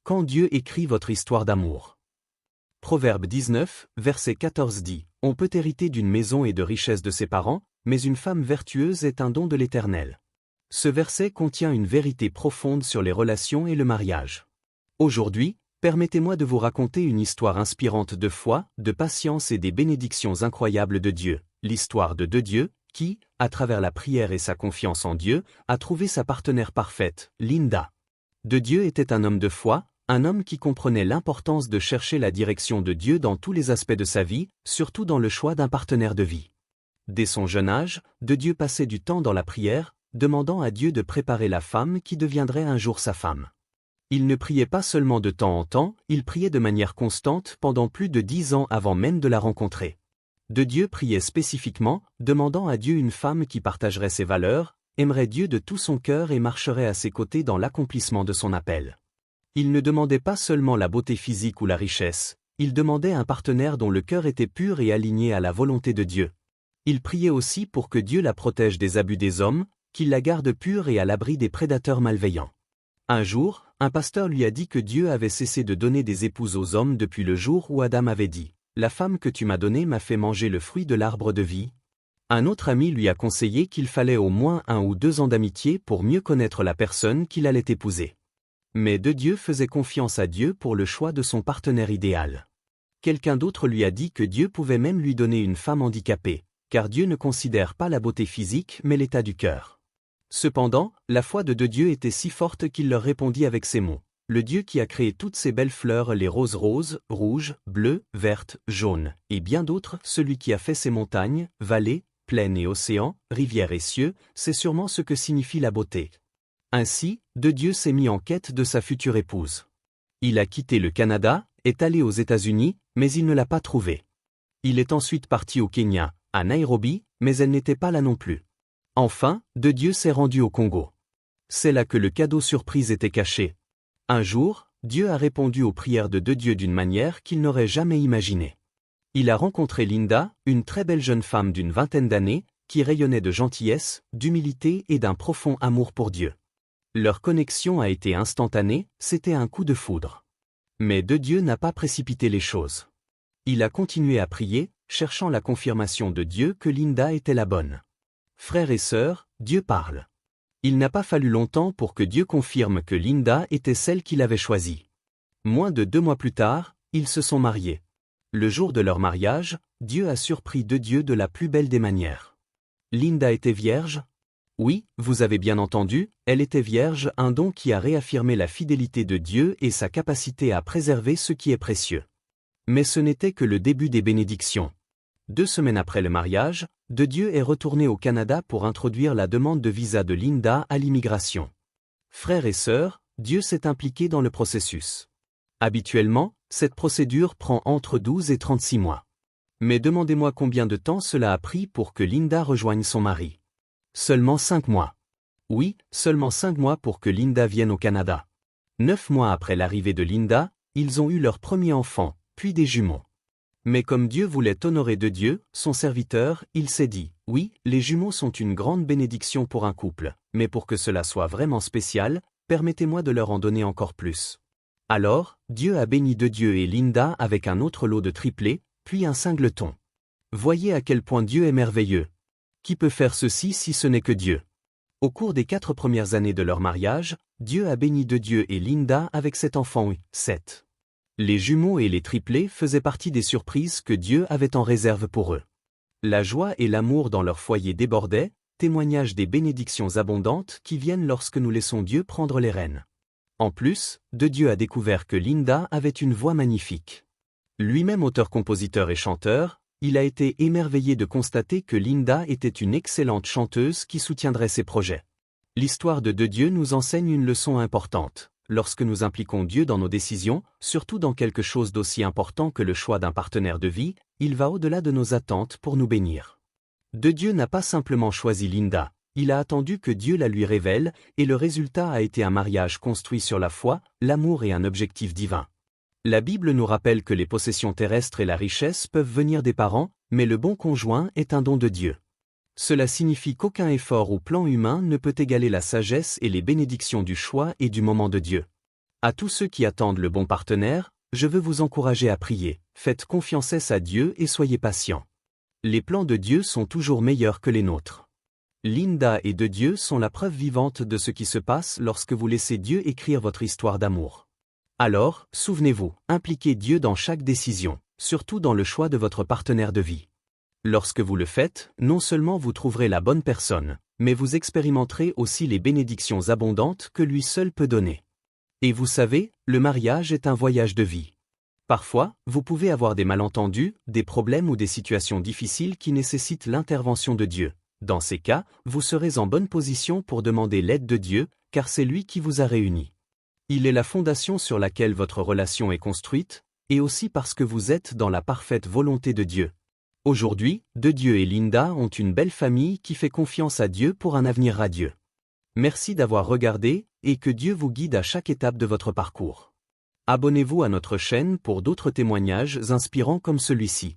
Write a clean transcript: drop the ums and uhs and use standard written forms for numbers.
quand Dieu écrit votre histoire d'amour. Proverbe 19, verset 14 dit, « On peut hériter d'une maison et de richesses de ses parents, mais une femme vertueuse est un don de l'Éternel. » Ce verset contient une vérité profonde sur les relations et le mariage. Aujourd'hui, permettez-moi de vous raconter une histoire inspirante de foi, de patience et des bénédictions incroyables de Dieu, l'histoire de deux dieux, qui, à travers la prière et sa confiance en Dieu, a trouvé sa partenaire parfaite, Linda. De Dieu était un homme de foi, un homme qui comprenait l'importance de chercher la direction de Dieu dans tous les aspects de sa vie, surtout dans le choix d'un partenaire de vie. Dès son jeune âge, De Dieu passait du temps dans la prière, demandant à Dieu de préparer la femme qui deviendrait un jour sa femme. Il ne priait pas seulement de temps en temps, il priait de manière constante pendant plus de 10 ans avant même de la rencontrer. De Dieu priait spécifiquement, demandant à Dieu une femme qui partagerait ses valeurs, aimerait Dieu de tout son cœur et marcherait à ses côtés dans l'accomplissement de son appel. Il ne demandait pas seulement la beauté physique ou la richesse, il demandait un partenaire dont le cœur était pur et aligné à la volonté de Dieu. Il priait aussi pour que Dieu la protège des abus des hommes, qu'il la garde pure et à l'abri des prédateurs malveillants. Un jour, un pasteur lui a dit que Dieu avait cessé de donner des épouses aux hommes depuis le jour où Adam avait dit « La femme que tu m'as donnée m'a fait manger le fruit de l'arbre de vie ». Un autre ami lui a conseillé qu'il fallait au moins 1 ou 2 ans d'amitié pour mieux connaître la personne qu'il allait épouser. Mais De Dieu faisait confiance à Dieu pour le choix de son partenaire idéal. Quelqu'un d'autre lui a dit que Dieu pouvait même lui donner une femme handicapée, car Dieu ne considère pas la beauté physique mais l'état du cœur. Cependant, la foi de Dieu était si forte qu'il leur répondit avec ces mots. Le Dieu qui a créé toutes ces belles fleurs, les roses roses, rouges, bleues, vertes, jaunes, et bien d'autres, celui qui a fait ces montagnes, vallées, plaines et océans, rivières et cieux, c'est sûrement ce que signifie la beauté. Ainsi, De Dieu s'est mis en quête de sa future épouse. Il a quitté le Canada, est allé aux États-Unis, mais il ne l'a pas trouvée. Il est ensuite parti au Kenya, à Nairobi, mais elle n'était pas là non plus. Enfin, De Dieu s'est rendu au Congo. C'est là que le cadeau surprise était caché. Un jour, Dieu a répondu aux prières de Dieu d'une manière qu'il n'aurait jamais imaginée. Il a rencontré Linda, une très belle jeune femme d'une vingtaine d'années, qui rayonnait de gentillesse, d'humilité et d'un profond amour pour Dieu. Leur connexion a été instantanée, c'était un coup de foudre. Mais Dieu n'a pas précipité les choses. Il a continué à prier, cherchant la confirmation de Dieu que Linda était la bonne. Frères et sœurs, Dieu parle. Il n'a pas fallu longtemps pour que Dieu confirme que Linda était celle qu'il avait choisie. Moins de 2 mois plus tard, ils se sont mariés. Le jour de leur mariage, Dieu a surpris Dieu de la plus belle des manières. Linda était vierge? Oui, vous avez bien entendu, elle était vierge, un don qui a réaffirmé la fidélité de Dieu et sa capacité à préserver ce qui est précieux. Mais ce n'était que le début des bénédictions. 2 semaines après le mariage, Dieu est retourné au Canada pour introduire la demande de visa de Linda à l'immigration. Frères et sœurs, Dieu s'est impliqué dans le processus. Habituellement, cette procédure prend entre 12 et 36 mois. Mais demandez-moi combien de temps cela a pris pour que Linda rejoigne son mari. Seulement 5 mois. Oui, seulement 5 mois pour que Linda vienne au Canada. 9 mois après l'arrivée de Linda, ils ont eu leur premier enfant, puis des jumeaux. Mais comme Dieu voulait honorer Dieu, son serviteur, il s'est dit, oui, les jumeaux sont une grande bénédiction pour un couple, mais pour que cela soit vraiment spécial, permettez-moi de leur en donner encore plus. Alors, Dieu a béni Dieu et Linda avec un autre lot de triplés, puis un singleton. Voyez à quel point Dieu est merveilleux. Qui peut faire ceci si ce n'est que Dieu? Au cours des 4 premières années de leur mariage, Dieu a béni Dieu et Linda avec 7 enfants, 7. Les jumeaux et les triplés faisaient partie des surprises que Dieu avait en réserve pour eux. La joie et l'amour dans leur foyer débordaient, témoignage des bénédictions abondantes qui viennent lorsque nous laissons Dieu prendre les rênes. En plus, Dieu a découvert que Linda avait une voix magnifique. Lui-même auteur-compositeur et chanteur, il a été émerveillé de constater que Linda était une excellente chanteuse qui soutiendrait ses projets. L'histoire de Dieu nous enseigne une leçon importante. Lorsque nous impliquons Dieu dans nos décisions, surtout dans quelque chose d'aussi important que le choix d'un partenaire de vie, il va au-delà de nos attentes pour nous bénir. Dieu n'a pas simplement choisi Linda, il a attendu que Dieu la lui révèle, et le résultat a été un mariage construit sur la foi, l'amour et un objectif divin. La Bible nous rappelle que les possessions terrestres et la richesse peuvent venir des parents, mais le bon conjoint est un don de Dieu. Cela signifie qu'aucun effort ou plan humain ne peut égaler la sagesse et les bénédictions du choix et du moment de Dieu. À tous ceux qui attendent le bon partenaire, je veux vous encourager à prier, faites confiance à Dieu et soyez patients. Les plans de Dieu sont toujours meilleurs que les nôtres. Linda et de Dieu sont la preuve vivante de ce qui se passe lorsque vous laissez Dieu écrire votre histoire d'amour. Alors, souvenez-vous, impliquez Dieu dans chaque décision, surtout dans le choix de votre partenaire de vie. Lorsque vous le faites, non seulement vous trouverez la bonne personne, mais vous expérimenterez aussi les bénédictions abondantes que lui seul peut donner. Et vous savez, le mariage est un voyage de vie. Parfois, vous pouvez avoir des malentendus, des problèmes ou des situations difficiles qui nécessitent l'intervention de Dieu. Dans ces cas, vous serez en bonne position pour demander l'aide de Dieu, car c'est lui qui vous a réunis. Il est la fondation sur laquelle votre relation est construite, et aussi parce que vous êtes dans la parfaite volonté de Dieu. Aujourd'hui, De Dieu et Linda ont une belle famille qui fait confiance à Dieu pour un avenir radieux. Merci d'avoir regardé, et que Dieu vous guide à chaque étape de votre parcours. Abonnez-vous à notre chaîne pour d'autres témoignages inspirants comme celui-ci.